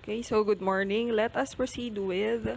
Okay, so good morning. Let us proceed with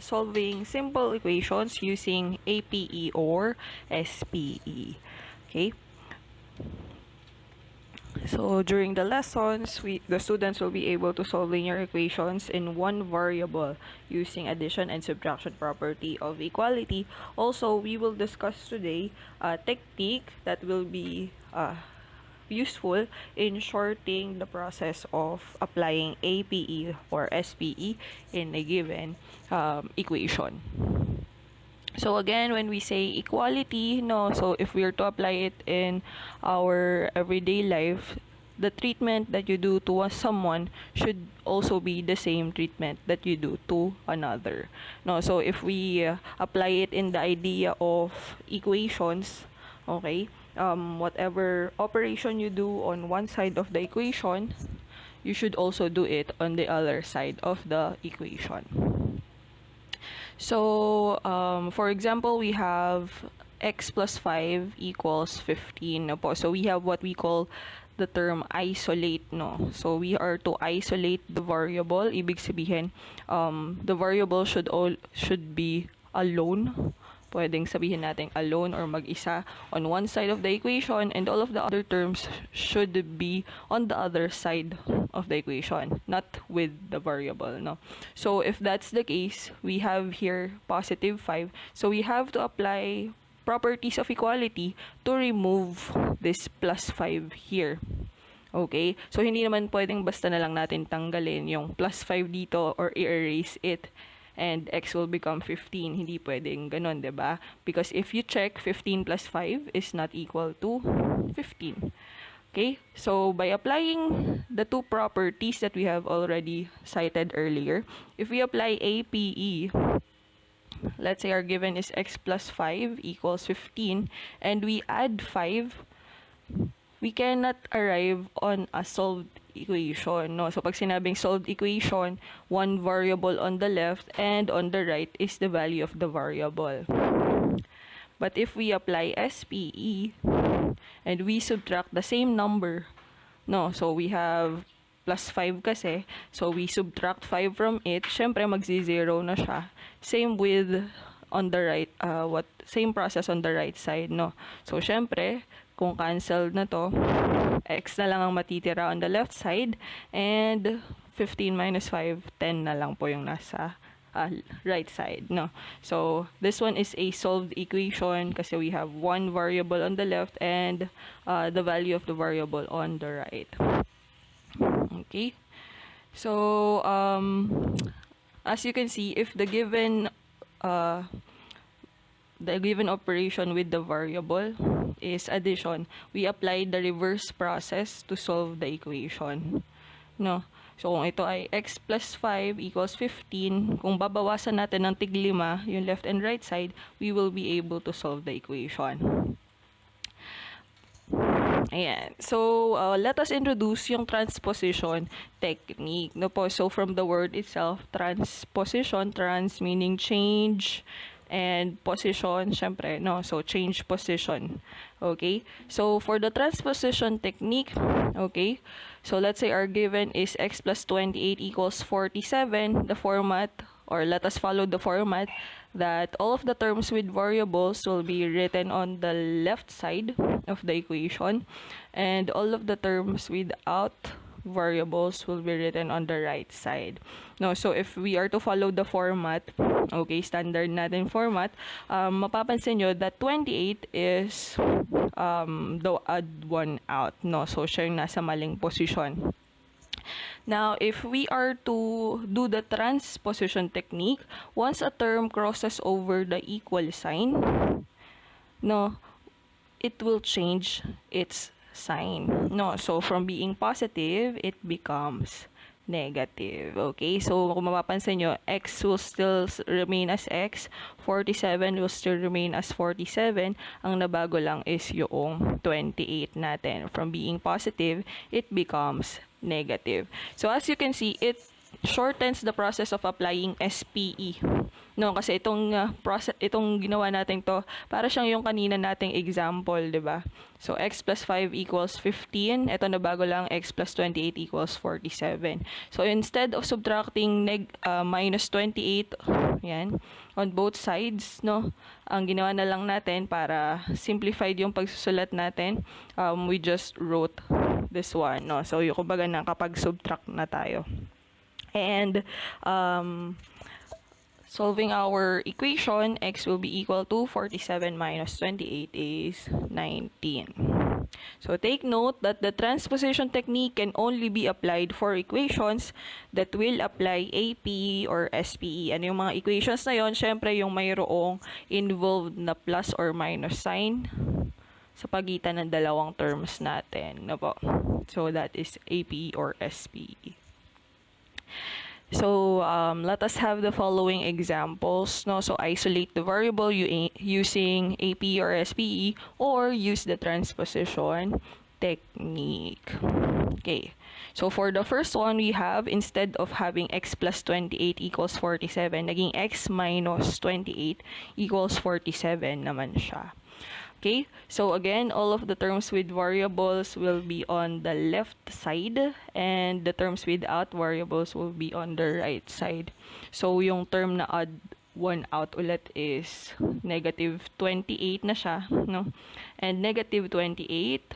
solving simple equations using APE or SPE. Okay, so during the lessons, the students will be able to solve linear equations in one variable using addition and subtraction property of equality. Also, we will discuss today a technique that will be useful in shorting the process of applying APE or SPE in a given equation. So again, when we say equality, no, so if we are to apply it in our everyday life, the treatment that you do to someone should also be the same treatment that you do to another. No, so if we apply it in the idea of equations, okay, whatever operation you do on one side of the equation, you should also do it on the other side of the equation. So, for example, we have x plus 5 equals 15. No po? So, we have what we call the term isolate. No? So, we are to isolate the variable. Ibig sabihin, the variable should be alone. Pwedeng sabihin natin alone or mag-isa on one side of the equation, and all of the other terms should be on the other side of the equation, not with the variable, no? So if that's the case, we have here positive 5. So we have to apply properties of equality to remove this plus 5 here. Okay? So hindi naman pwedeng basta na lang natin tanggalin yung plus 5 dito or i-erase it and x will become 15. Hindi pwedeng ganun, 'di ba? Because if you check, 15 plus 5 is not equal to 15. Okay? So, by applying the two properties that we have already cited earlier, if we apply APE, let's say our given is x plus 5 equals 15, and we add 5, we cannot arrive on a solved equation, no? So, pag sinabing solved equation, one variable on the left and on the right is the value of the variable. But if we apply SPE and we subtract the same number, no? So, we have plus 5 kasi. So, we subtract 5 from it. Syempre, magzi-0 na siya. Same with on the right, same process on the right side, no? So, syempre, kung cancelled na to, x na lang ang matitira on the left side, and 15 minus 5, 10 na lang po yung nasa right side, no? So, this one is a solved equation kasi we have one variable on the left and the value of the variable on the right. Okay? So, as you can see, if the given operation with the variable is addition, we apply the reverse process to solve the equation. No? So, kung ito ay x plus 5 equals 15, kung babawasan natin ng tig-5, yung left and right side, we will be able to solve the equation. Ayan. So, let us introduce yung transposition technique. No po? So, from the word itself, transposition, trans meaning change, and position, syempre, no? So, change position. Okay? So, for the transposition technique, okay? So, let's say our given is x plus 28 equals 47. The format, or let us follow the format, that all of the terms with variables will be written on the left side of the equation, and all of the terms without variables will be written on the right side. No, so if we are to follow the format, okay, standard natin format, mapapansin nyo that 28 is the odd one out, no? So, siya yung nasa maling position. Now, if we are to do the transposition technique, once a term crosses over the equal sign, no, it will change its sign. No, so from being positive, it becomes negative. Okay, so kung mapapansin nyo, x will still remain as x, 47 will still remain as 47. Ang nabago lang is yung 28 natin. From being positive, it becomes negative. So as you can see, it shortens the process of applying SPE. No, kasi itong ginawa natin to, para siyang yung kanina nating example, 'di ba? So x plus 5 equals 15. Ito na bago lang, x plus 28 equals 47. So instead of subtracting minus 28, yan, on both sides, no, ang ginawa na lang natin para simplified yung pagsusulat natin, we just wrote this one, no. So yung kumbaga nakapag-subtract na tayo. And solving our equation, x will be equal to 47 minus 28 is 19. So take note that the transposition technique can only be applied for equations that will apply APE or SPE. Ano yung mga equations na yon? Syempre yung mayroong involved na plus or minus sign sa pagitan ng dalawang terms natin. No po? So that is APE or SPE. So let us have the following examples. No, so isolate the variable using APE or SPE, or use the transposition technique. Okay. So for the first one, we have, instead of having x plus 28 equals 47, naging x minus 28 equals 47 naman siya. Okay, so again, all of the terms with variables will be on the left side, and the terms without variables will be on the right side. So yung term na odd one out ulit is negative 28 na siya, no? And negative 28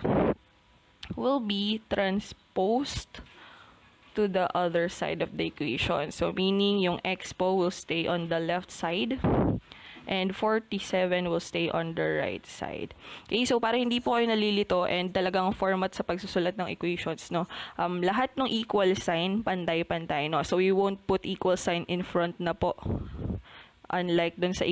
will be transposed to the other side of the equation. So meaning yung x po will stay on the left side, and 47 will stay on the right side. Okay, so para hindi po kayo nalilito and talagang format sa pagsusulat ng equations, no, lahat ng equal sign, pantay-pantay, no? So we won't put equal sign in front na po. Unlike dun sa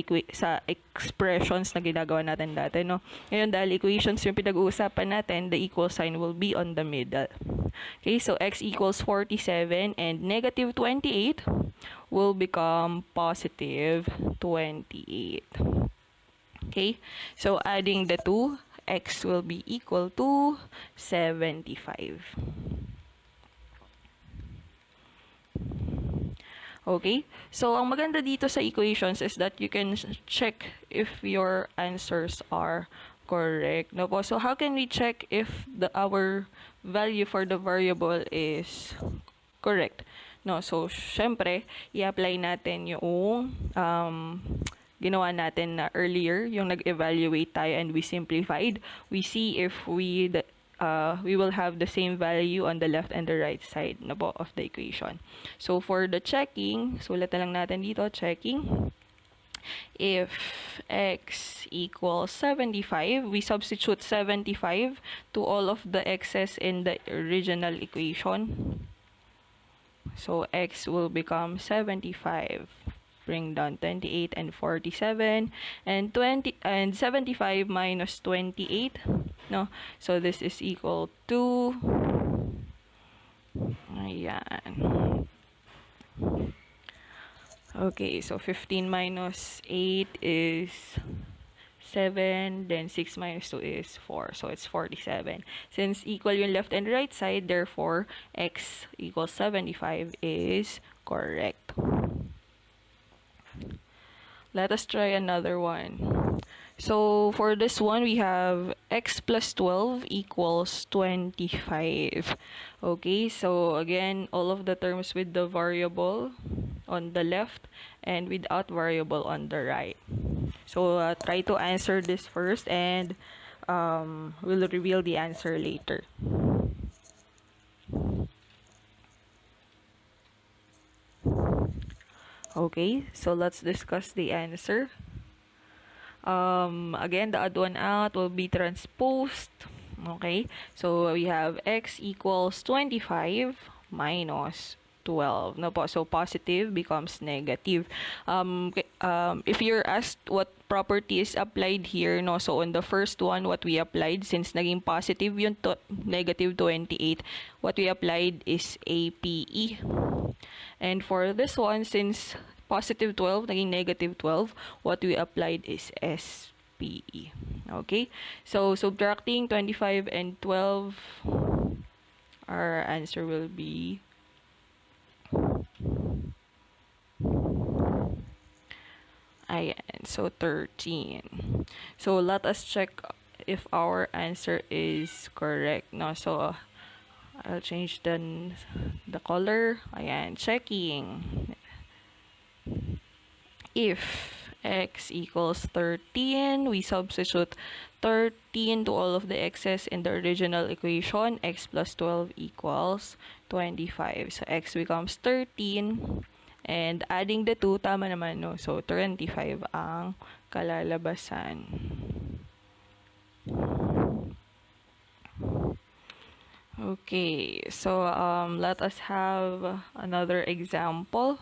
expressions na ginagawa natin dati, no? Ngayon, dahil equations yung pinag-uusapan natin, the equal sign will be on the middle. Okay, so x equals 47 and negative 28 will become positive 28. Okay, so adding the two, x will be equal to 75. Okay, so ang maganda dito sa equations is that you can check if your answers are correct. No po? So how can we check if our value for the variable is correct? No, so syempre, i-apply natin yung ginawa natin na earlier, yung nag-evaluate tayo and we simplified. We see if we will have the same value on the left and the right side na po of the equation. So for the checking, sulat na lang natin dito, checking. If x equals 75, we substitute 75 to all of the x's in the original equation. So x will become 75. Bring down 28 and 47, and 75 minus 28, no? So this is equal to, ayan. Okay, so 15 minus 8 is 7, then 6 minus 2 is 4, so it's 47. Since equal yung left and right side, therefore x equals 75 is correct. Let us try another one. So for this one, we have x plus 12 equals 25. Okay, so again, all of the terms with the variable on the left and without variable on the right. So try to answer this first, and we'll reveal the answer later. Okay, so let's discuss the answer. Again, the odd one out will be transposed. Okay, so we have x equals 25 minus 12. No po, so positive becomes negative. If you're asked what property is applied here, no, so on the first one, what we applied, since naging positive yung negative 28, what we applied is APE. And for this one, since positive 12 naging negative 12, what we applied is SPE. Okay, so subtracting 25 and 12, our answer will be Ayan, so 13. So let us check if our answer is correct. No, so I'll change the color. Ayan, checking. If x equals 13, we substitute 13 to all of the x's in the original equation. X plus 12 equals 25. So x becomes 13. And adding the 2, tama naman, no? So 25 ang kalalabasan. Okay, so let us have another example.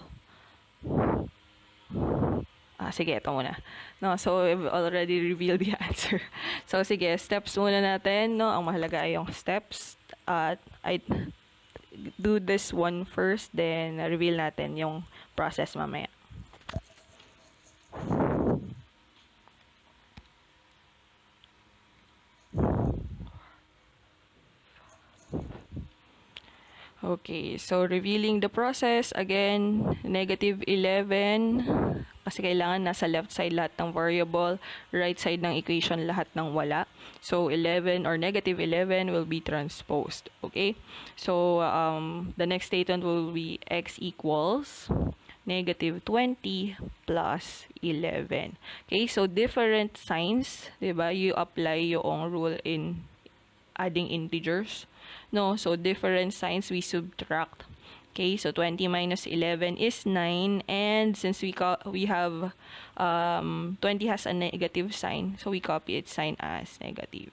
Sige, ito muna. No, so we've already revealed the answer. So sige, steps muna natin, no? Ang mahalaga ay yung steps. I do this one first, then reveal natin yung process mamaya. Okay, so revealing the process, again, negative 11, kasi kailangan nasa left side lahat ng variable, right side ng equation lahat ng wala. So 11 or negative 11 will be transposed, okay? So the next statement will be x equals negative 20 plus 11. Okay, so different signs, diba? You apply yung rule in adding integers. No, so different signs we subtract. Okay, so 20 minus 11 is 9, and since we have 20 has a negative sign, so we copy its sign as negative.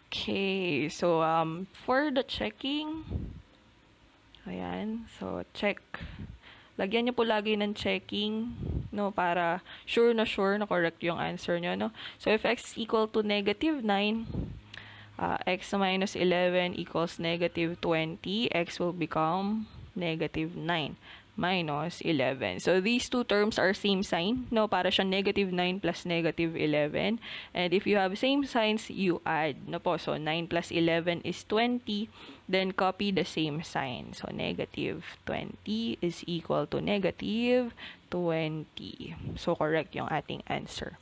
Okay, so for the checking, ayan, so check. Lagyan niyo po lagi ng checking, no, para sure na correct yung answer niyo, no. So if x equal to negative 9, x minus 11 equals negative 20, x will become negative 9 minus 11. So these two terms are same sign, no? Para siyang negative 9 plus negative 11. And if you have same signs, you add, no po? So 9 plus 11 is 20, then copy the same sign. So negative 20 is equal to negative 20. So correct yung ating answer.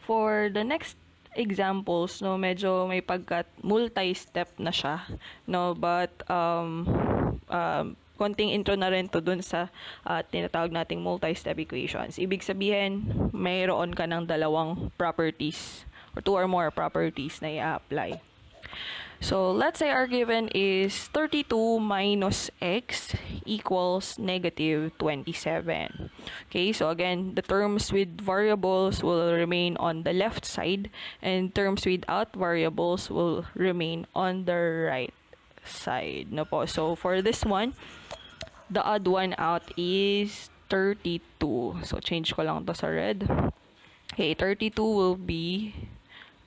For the next examples, no, medyo may pagkat multi-step na siya, no, but konting intro na rin to dun sa tinatawag nating multi-step equations. Ibig sabihin, mayroon ka ng dalawang properties or 2 or more properties na i-apply. So, let's say our given is 32 minus x equals negative 27. Okay, so again, the terms with variables will remain on the left side, and terms without variables will remain on the right side. No po. So, for this one, the odd one out is 32. So, change ko lang to sa red. Okay, 32 will be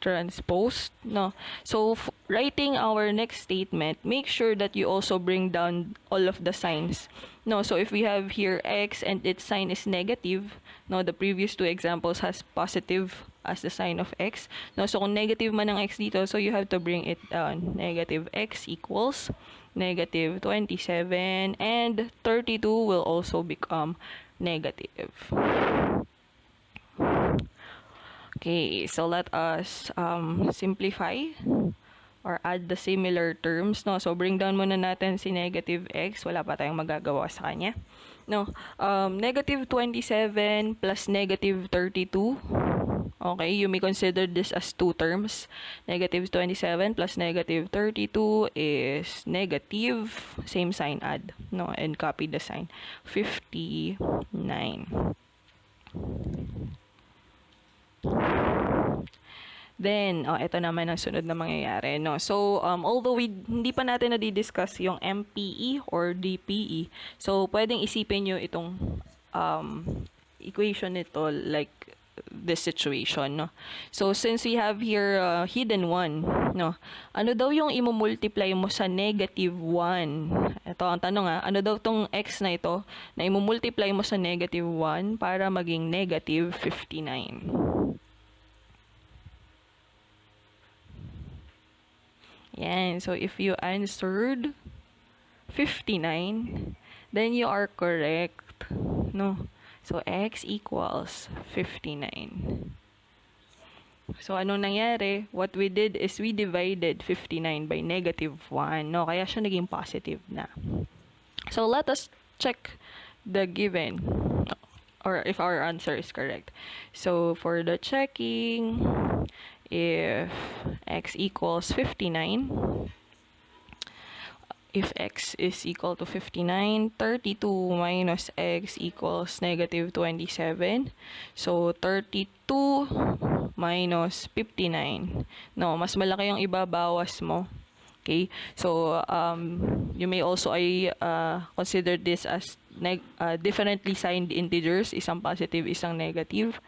transposed, no? So writing our next statement, make sure that you also bring down all of the signs, no? So if we have here x and its sign is negative, no, the previous two examples has positive as the sign of x, no? So kung negative man ang x dito, so you have to bring it down. Negative x equals negative 27, and 32 will also become negative. Okay, so let us simplify or add the similar terms, no? So bring down muna natin si negative x, wala pa tayong magagawa sa kanya, no? Negative 27 plus negative 32. Okay, you may consider this as two terms. Negative 27 plus negative 32 is negative, same sign, add, no, and copy the sign, 59. Then, ito naman ang sunod na mangyayari, no? So, although hindi pa natin na-discuss yung MPE or DPE, so, pwedeng isipin nyo itong equation nito like this situation, no? So, since we have here hidden 1, no? Ano daw yung imumultiply mo sa negative 1? Ito ang tanong, ano daw tong x na ito na imumultiply mo sa negative 1 para maging negative 59? Yan. So, if you answered 59, then you are correct. No? So, x equals 59. So, anong nangyari? What we did is we divided 59 by -1. No? Kaya siya naging positive na. So, let us check the given, or if our answer is correct. So, for the checking, if x equals 59, if x is equal to 59, 32 minus x equals -27. So, 32 minus 59. No, mas malaki yung ibabawas mo. Okay? So, you may also consider this as differently signed integers, isang positive, isang negative.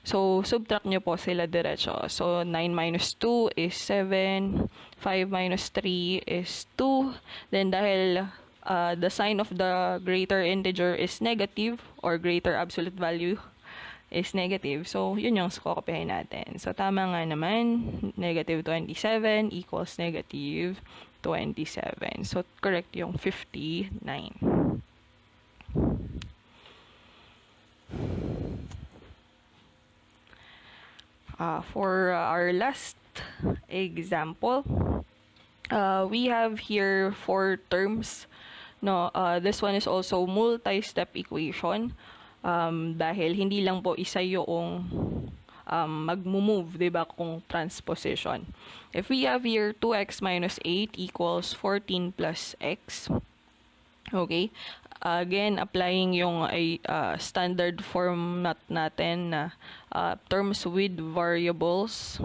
So, subtract nyo po sila diretso. So, 9 minus 2 is 7. 5 minus 3 is 2. Then, dahil the sign of the greater integer is negative, or greater absolute value is negative. So, yun yung kukopihin natin. So, tama nga naman. -27 equals -27. So, correct yung 59. For our last example, we have here 4 terms. No, this one is also multi-step equation. Dahil hindi lang po isa yung mag-move, diba, kung transposition. If we have here 2x minus 8 equals 14 plus x, okay, again, applying yung standard format natin na terms with variables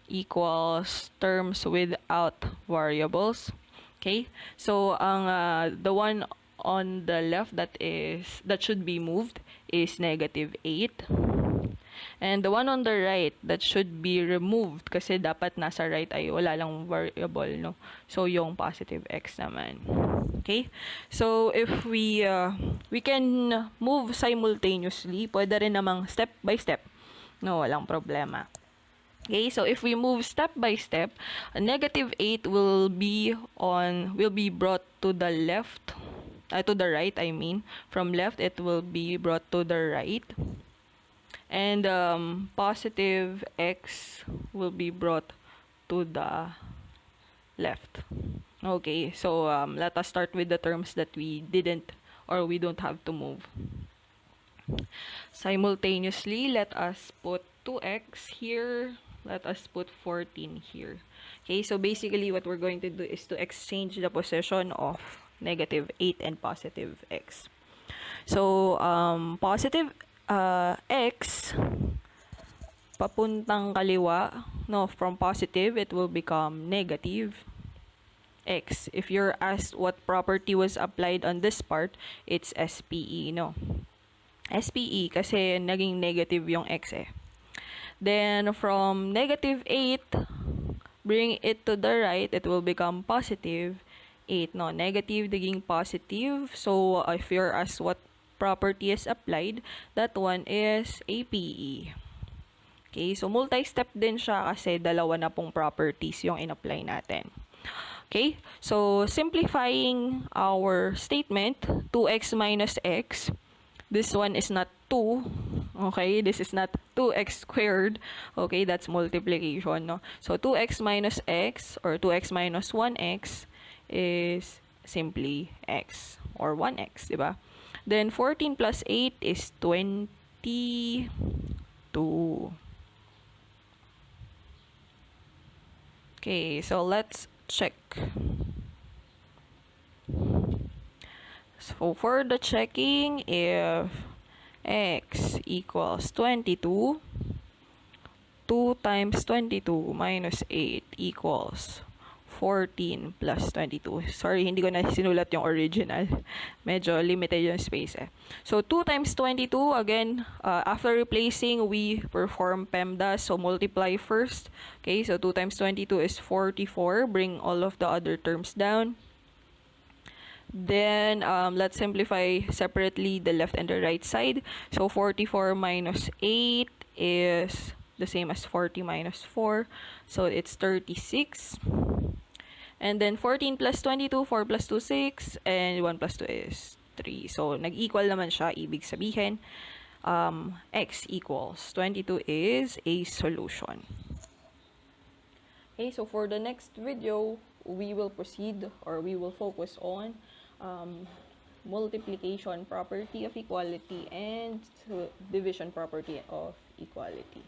equals terms without variables. Okay, so the one on the left that should be moved is -8, and the one on the right that should be removed, kasi dapat nasa right ay wala lang variable, no? So yung positive x naman. Okay, so if we can move simultaneously, pwede rin namang step by step, no, walang problema. Okay, so if we move step by step, a -8 will be brought to the left, to the right, I mean. From left, it will be brought to the right. And positive x will be brought to the left. Okay, so let us start with the terms that we don't have to move. Simultaneously, let us put 2x here. Let us put 14 here. Okay, so basically what we're going to do is to exchange the position of -8 and positive x. So, positive x papuntang kaliwa, no, from positive, it will become negative x. If you're asked what property was applied on this part, it's SPE, no? SPE kasi naging negative yung x eh. Then, from -8, bring it to the right, it will become positive 8. No, negative naging positive. So, if you're asked what property is applied, that one is APE. Okay, so multi-step din siya kasi dalawa na pong properties yung in-apply natin. Okay, so simplifying our statement, 2x minus x, this one is not 2. Okay, this is not 2x squared. Okay, that's multiplication, no? So, 2x minus x, or 2x minus 1x, is simply x, or 1x, diba? Then, 14 plus 8 is 22. Okay, so let's check. So, for the checking, if x equals 22, 2 times 22 minus 8 equals 14 plus 22. Sorry, hindi ko na sinulat yung original. Medyo limited yung space eh. So, 2 times 22, again, after replacing, we perform PEMDAS. So, multiply first. Okay, so 2 times 22 is 44. Bring all of the other terms down. Then, let's simplify separately the left and the right side. So, 44 minus 8 is the same as 40 minus 4. So, it's 36. And then 14 plus 22, 4 plus 2, 6, and 1 plus 2 is 3. So, nag-equal naman siya. Ibig sabihin, x equals 22 is a solution. Okay, so for the next video, we will proceed or we will focus on multiplication property of equality and division property of equality.